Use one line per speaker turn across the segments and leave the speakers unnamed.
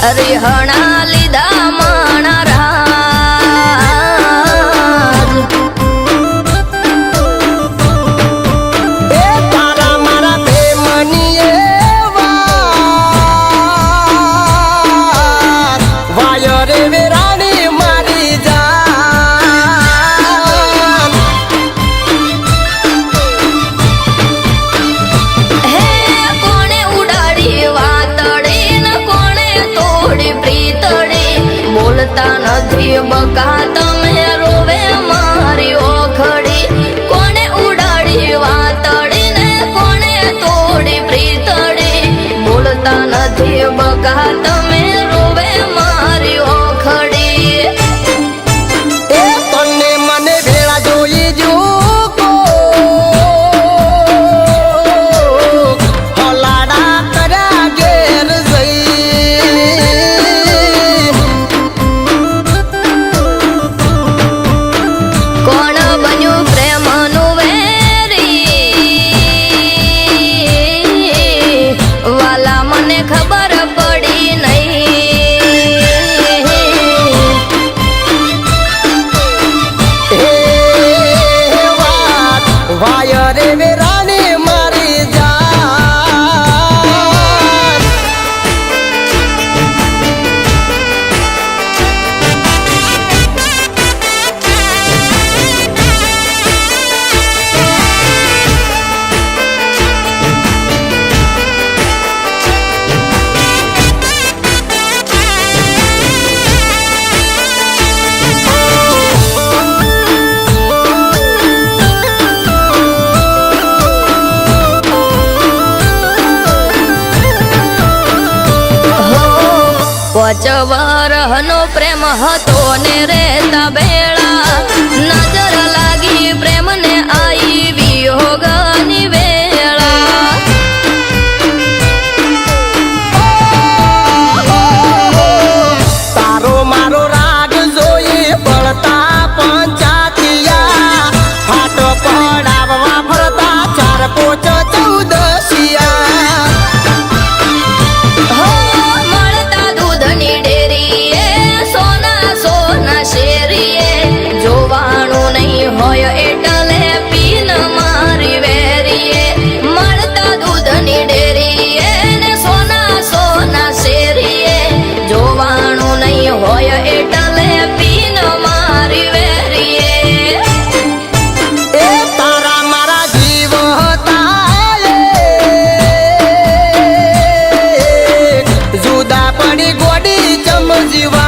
रिहणा लीधा माणा राज
ए तारा मारा प्रेमनी वात वायरे वेराणी मारी जान
हे कोणे उडाडी वातडी न कोणे तोडी प्रीतडी बोलता નથી બકા તમે રોવે મારી ઓખડી કોણે ઉડાડી વાતડી ને કોણે તોડી પ્રીતડી બોલતા નથી બકા તમે રોવે મારી ઓખડી
ए तन्ने मने भेळा जोई जो हलाडा कर्या घेर जई
કોણ બન્યું પ્રેમનું વેરી વાલા મને ખબર પડી નહીં
हे वात वायरे वेराणी मारी जान
પચવરહનો પ્રેમ હતો ને રેતા બેળા નજર લાગી પ્રેમને આઈ વિયોગની વેળા
तारो मारो राग जोई पड़ता पंचातिया फाट पड़ाववा फरता 4 5 14
હો મળતા દૂધની ડેરીએ સોના સોના શેરીએ જોવાનું નહીં હોય એટલે પીન મારી વેરીએ મળતા દૂધની ડેરીએ ને સોના સોના શેરીએ જોવાનું નહીં હોય એટલે પીન મારી વેરીએ
ए तारा मारा जीव ताले जुदा पड़ी गोडी चमजीवाय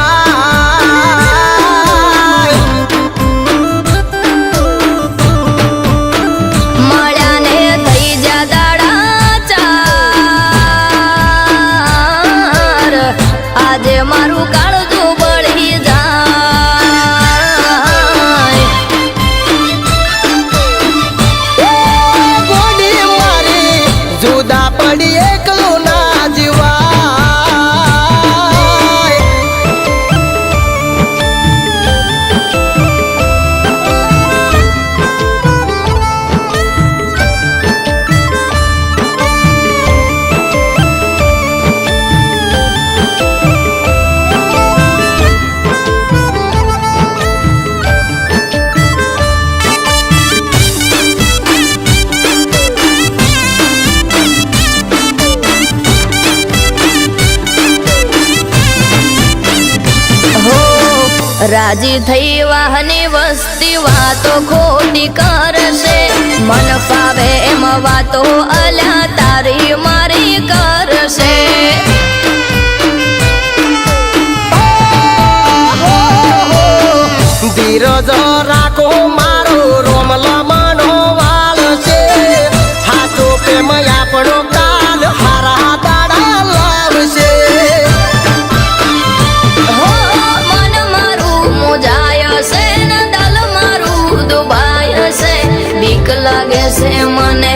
મળ્યાને થઈ જા દાડા ચાર આજે મારું કાળજું બળી જાય
ए गोडी मारी जुदा पड़ी एकलो ना जीवाय
રાજી થઈ વાહની વસ્તી વાતો ખોટી કરશે મન ફાવે એમ વાતો અલ્યા તારી મારી કરશે
ધીરજ રાખો મારો રોમલ મનો વાલ છે હાચો પ્રેમ આપણો કાલ હારા દાડા લાવશે
હો મન મારું મુજાય છે ને દલ મારું દુબાય છે બીક લાગે છે મને